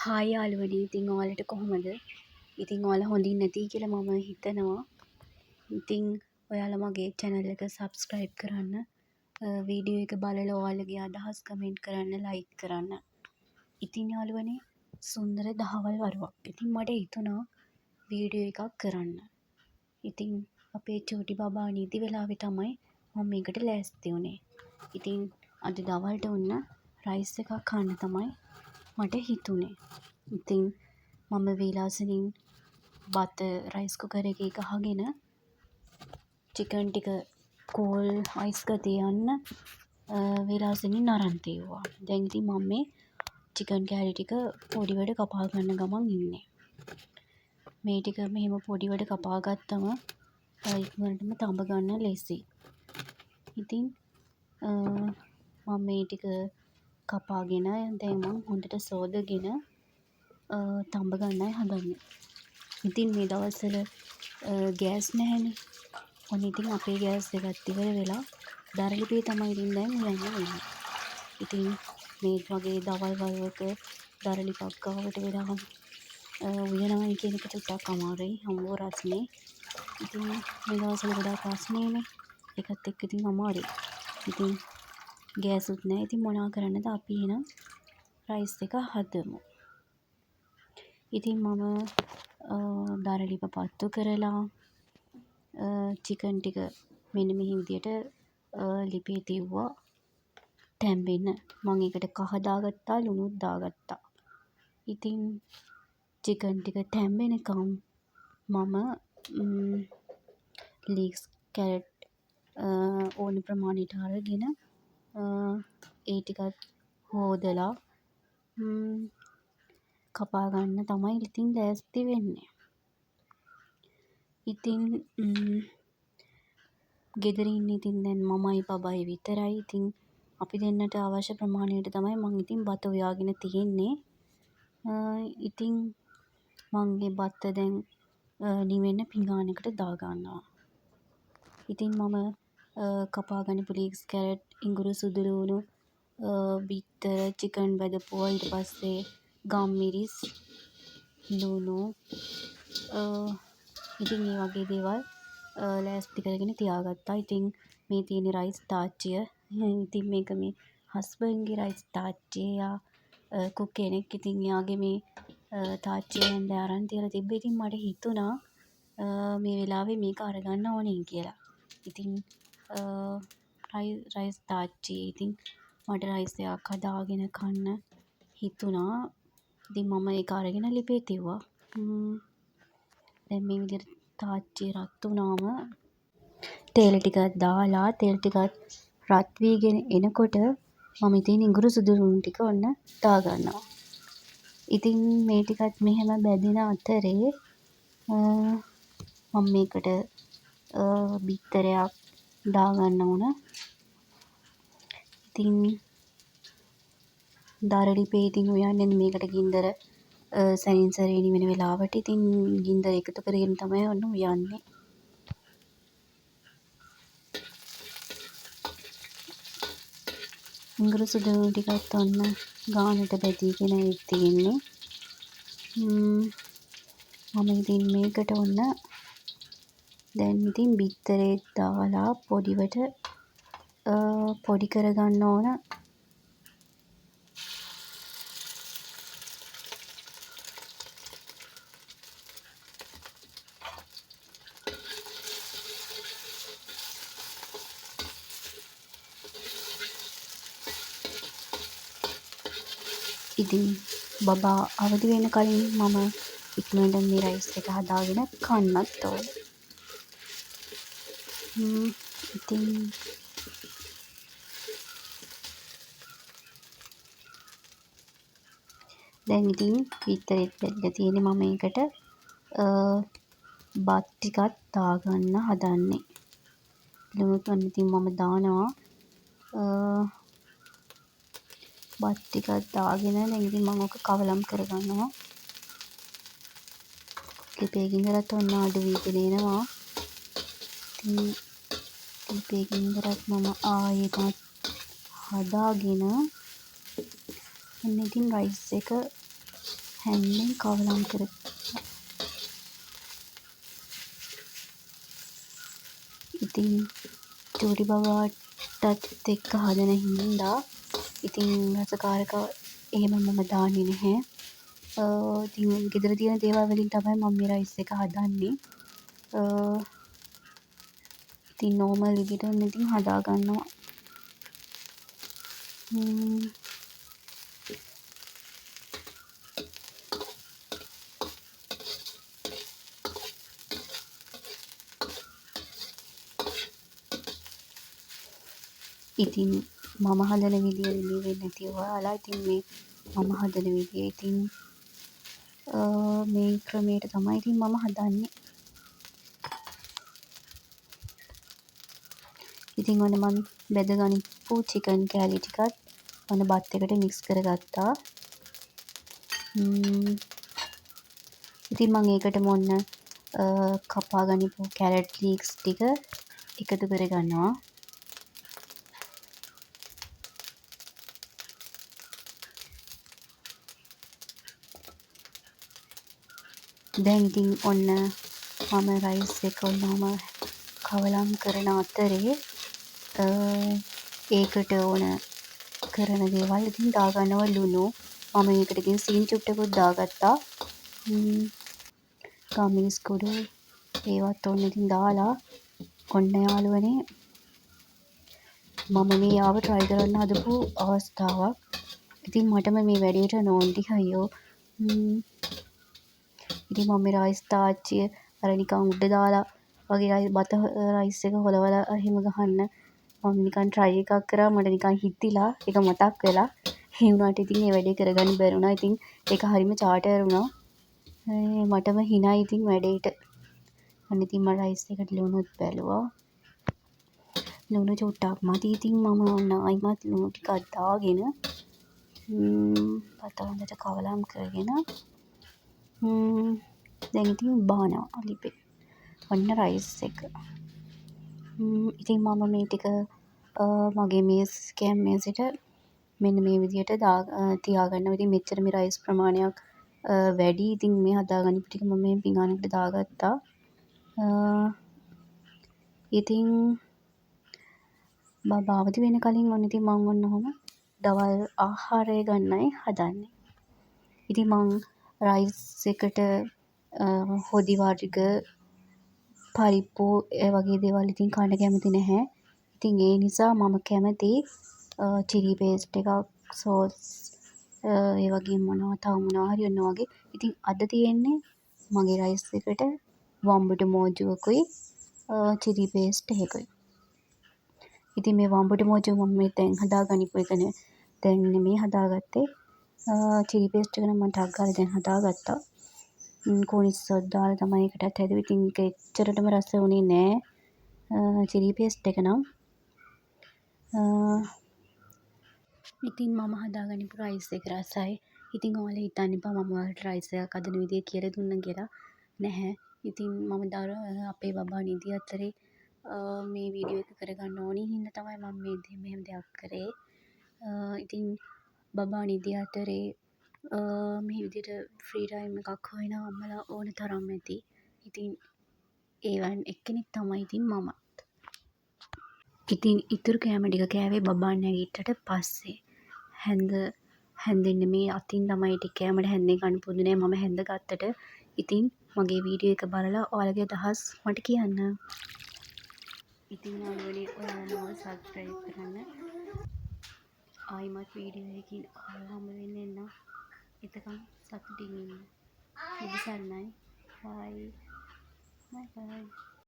Hi යාළුවනේ, ඉතින් ඔයාලට කොහොමද? ඉතින් ඔයාලා හොඳින් නැති කියලා මම හිතනවා. ඉතින් ඔයාලා මගේ channel එක subscribe කරන්න. වීඩියෝ එක බලලා ඔයාලගේ අදහස් කමෙන්ට් කරන්න, like කරන්න. ඉතින් යාළුවනේ, සුන්දර දහවල් වරුවක්. ඉතින් මට හිතුණා වීඩියෝ එකක් කරන්න. ඉතින් අපේ චූටි බබා නිදි වෙලාවේ තමයි මම මේකට ලෑස්ති වුණේ. ඉතින් අද දවල්ට ඔන්න රයිස් එකක් කන්න තමයි මට හිතුනේ. ඉතින් මම වේලාසනින් බත රයිස් කුකර් එකේ ගහගෙන චිකන් ටික කෝල් අයිස් ගතිය යන්න වේලාසනින් අරන් තියුවා. දැන් ඉතින් මම මේ චිකන් කෑලි ටික පොඩිවට කපා ගන්න ගමන් ඉන්නේ. මේ ටික මෙහෙම පොඩිවට කපා ගත්තම ඉක්මනටම තඹ ගන්න ලේසි. ඉතින් මම මේ ටික කපාගෙන දැන් මම හොඳට සෝදගෙන තඹ ගන්නයි හදන්නේ. ඉතින් මේ දවස්වල ගෑස් නැහැනේ. ඔන්න ඉතින් අපේ ගෑස් එකත් ඉවර වෙලා දරලිපේ තමයි ඉතින් දැන් උයන්න වෙන්නේ. ඉතින් මේ වගේ දවල් වරුවක දරලිපක් ගාවට වෙලා උයනවා කියන එක ටිකක් අමාරුයි. හම්බෝ රස්නේ. ඉතින් මේ දවස්වල ගොඩාක් රස්නේනේ. ඒකත් එක්ක ඉතින් අමාරුයි. ඉතින් ගෑසුත් නැහැ. ඉතින් මොනවා කරන්නද අපි එහෙනම් රයිස් එක හදමු. ඉතින් මම දරලිප පත්තු කරලා චිකන් ටික මෙන්න මේ විදියට ලිපේ තියුවා තැම්බෙන්න. මම ඒකට කහ දාගත්තා, ලුණුත් දාගත්තා. ඉතින් චිකන් ටික තැම්බෙනකම් මම ලීක්ස් කැරට් ඕන ප්‍රමාණයට අරගෙන ඒ ටිකත් හොදලා කපා ගන්න තමයි ඉතින් ලෑස්ති වෙන්නේ. ඉතින් ගෙදර ඉන්නේ ඉතින් දැන් මමයි බබයි විතරයි. ඉතින් අපි දෙන්නට අවශ්‍ය ප්‍රමාණයට තමයි මම ඉතින් බත උයාගෙන තියෙන්නේ. ඉතින් මම මේ බත දැන් නිවෙන්න පිඟානකට දා ගන්නවා. ඉතින් මම කපා ගන්නපු ලීක්ස් කැරට්, ඉඟුරු සුදුලූණු, බිත්තර, චිකන් බැදපුවා. ඊට පස්සේ ගම්මිරිස්, ලුණු ඉතින් මේ වගේ දේවල් ලෑස්ති කරගෙන තියාගත්තා. ඉතින් මේ තියෙන රයිස් තාච්චිය. ඉතින් මේක මේ හස්බන්ඩ්ගේ රයිස් තාච්චිය. එයා කුක් කෙනෙක්. ඉතින් එයාගේ මේ තාච්චිය හැන්ද අරන් තියලා තිබ්බ. ඉතින් මට හිතුණා මේ වෙලාවේ මේක අරගන්න ඕනේ කියලා. ඉතින් රයිස් තාච්චිය. ඉතින් මට රයිස් එකක් හදාගෙන කන්න හිතුණා. ඉතින් මම ඒක අරගෙන ලිපේ තියුවා. දැන් මේ විදිහට තාච්චිය රත් වුණාම තේල ටිකක් දාලා තෙල් ටිකක් රත් වීගෙන එනකොට මම ඉතින් ඉඟුරු සුදුලුණු ටික ඔන්න දා ගන්නවා. ඉතින් මේ ටිකත් මෙහෙම බැදින අතරේ මම මේකට බිත්තරයක් දා ගන්න ඕන. ඉතින් දරලිපේ ඉතින් උයන්නේ මේකට ගින්දර සැනින් සැරේ නිවෙන වෙලාවට ඉතින් ගින්දර එකතු කරගෙන තමයි ඔන්න උයන්නේ. ඉඟුරු සුදුලුණු ටිකත් ඔන්න ගානට බැදීගෙන තියෙන්නේ. මම ඉතින් මේකට ඔන්න දැන් ඉතින් බිත්තරේ දාලා පොඩිවට පොඩි කරගන්න ඕන. ඉතින් බබා අවදි වෙන කලින් මම ඉක්මනට මේ රයිස් එක හදාගෙන කන්නත් ඕන. ඉතින් දැන් ඉතින් බිත්තරෙත් බැදලා තියෙන්නේ. මම මේකට බත් ටිකක් දාගන්න හදන්නේ. ලුණුත් ඔන්න ඉතින් මම දානවා. බත් ටිකක් දාගෙන දැන් ඉතින් මම ඔක කවලම් කරගන්නවා. ලිපේ ගින්දරත් ඔන්න අඩු වීගෙන එනවා. ඉතින් ලිපේ ගින්දරත් මම ආයෙත් හදාගෙන ඔන්න ඉතින් රයිස් එක හැන්දෙන් කවලම් කර ඉතින් චූටි බබාටත් එක්ක හදන හින්දා ඉතින් රසකාරක එහෙම මම දාන්නේ නැහැ. ඉතින් ගෙදර තියෙන දේවල් වලින් තමයි මම මේ රයිස් එක හදන්නේ. ඉතින් නෝමල් විදිහට ඔන්න ඉතින් හදා ගන්නවා. ඉතින් මම හදන විදිය වෙන්නේ නැති ඔයාලා. ඉතින් මේ මම හදන විදිය ඉතින් මේ ක්‍රමයට තමයි ඉතින් මම හදන්නේ. ඉතින් ඔන්න මම බෙදගනිපු චිකන් කෑලි ටිකත් ඔන්න බත් එකට මික්ස් කරගත්තා. ඉතින් මම ඒකටම ඔන්න කපා ගනිපු කැරට් ලීක්ස් ටික එකතු කරගන්නවා. දැන් ඉතින් ඔන්න මම රයිස් එක ඔන්නම කවලම් කරන අතරේ ඒකට ඕන කරන දේවල් ඉතින් දාගන්නවා. ලුණු මම ඒකට ඉතින් සීනි චුට්ටකුත් දාගත්තා. ගම්මිරිස් කුඩු ඒවත් ඔන්න ඉතින් දාලා ඔන්න යාළුවනේ මම මේ ආව try කරන්න හදපු අවස්ථාවක්. ඉතින් මටම මේ වැඩේට නෝන්ති අයියෝ. ඉතින් මම මේ රයිස් තාච්චිය අර නිකන් උඩ දාලා වගේ බත රයිස් එක හොලවලා එහෙම ගහන්න මම නිකන් try එකක් කරා. මට නිකන් හිතිලා ඒක මතක් වෙලා ඒ වුණාට ඉතින් ඒ වැඩේ කරගන්න බැරි වුණා. ඉතින් ඒක හරිම චාටර් වුණා. මටම හිනා ඉතින් වැඩේට. අන්න ඉතින් මම රයිස් එකට ලුණුත් බැලුවා. ලුණු චුට්ටක් මදි. ඉතින් මම ඔන්න ආයිමත් ලුණු ටිකක් දාගෙන බත හොඳට කවලම් කරගෙන දැන් ඉතින් බානවා ලිපේ ඔන්න රයිස් එක. ඉතින් මම මේ ටික මගේ මේ මේසෙට මෙන්න මේ විදියට තියාගන්නවා. ඉතින් මෙච්චර මේ රයිස් ප්‍රමාණයක් වැඩි. ඉතින් මේ හදාගනිපු ටික මම මේ පිඟානකට දාගත්තා. ඉතින් අවදි වෙන කලින් ඔන්න ඉතින් මම ඔන්න ඔහොම දවල් ආහාරය ගන්නයි හදන්නේ. ඉතින් මං රයිස් එකට හොදි වර්ග පරිප්පු ඒ වගේ දේවල් ඉතින් කන්න කැමති නැහැ. ඉතින් ඒ නිසා මම කැමති චිලි පේස්ට් එකක්, සෝස් ඒ වගේ තව මොනවා හරි ඔන්න වගේ. ඉතින් අද තියෙන්නේ මගේ රයිස් එකට වම්බුඩු මෝජුවකුයි චිලි පේස්ට් එකකුයි. ඉතින් මේ වම්බුඩු මෝජුව මම මේ දැන් හදාගනිපු එකනේ. දැන් නෙමෙයි හදාගත්තේ. චිලි පේස්ට් එක නම් මම ටක් ගාලා දැන් හදාගත්තා. කෝනිස්සොත් දාලා තමයි ඒකටත් හැදුවේ. ඉතින් ඒක එච්චරටම රස උනේ නෑ. චිලි පේස්ට් එක නම්. ඉතින් මම හදාගනිපු රයිස් එක රසයි. ඉතින් ඔයාලා හිතන්න එපා මම ඔයාලට රයිස් එකක් හදන විදිය කියලා දුන්නා කියලා. නැහැ. ඉතින් මම අපේ බබා නිදි අතරේ මේ වීඩියෝ එක කරගන්න ඕනි හින්දා තමයි මම මෙහෙම දෙයක් කරේ. ඉතින් බබා නිදි අතරේ මේ විදිහට ෆ්‍රී ටයිම් එකක් හොයන අම්මලා ඕන තරම් ඇති. ඉතින් ඒවන් එක්කෙනෙක් තමයි ඉතින් මමත්. ඉතින් ඉතුරු කෑම ටික කෑවේ බබා නැගිට්ටට පස්සේ. හැන්දෙන් නෙමේ අතින් තමයි ටික කෑමට හැන්දෙන් කන්න පුරුදු නෑ. මම හැන්ද ගත්තට ඉතින් මගේ වීඩියෝ එක බලලා ඔයාලගේ අදහස් මට කියන්න. ඉතින් යාළුවනේ ඔයාලා මාව සබ්ස්ක්‍රයිබ් කරන්න. ආයිමත් වීඩියෝ එකකින් ඔයාලා හම්බ වෙන්න එන්න. එතකන් සතුටින් ඉන්න. සුබ සරණයි. බයි. බයි බයි.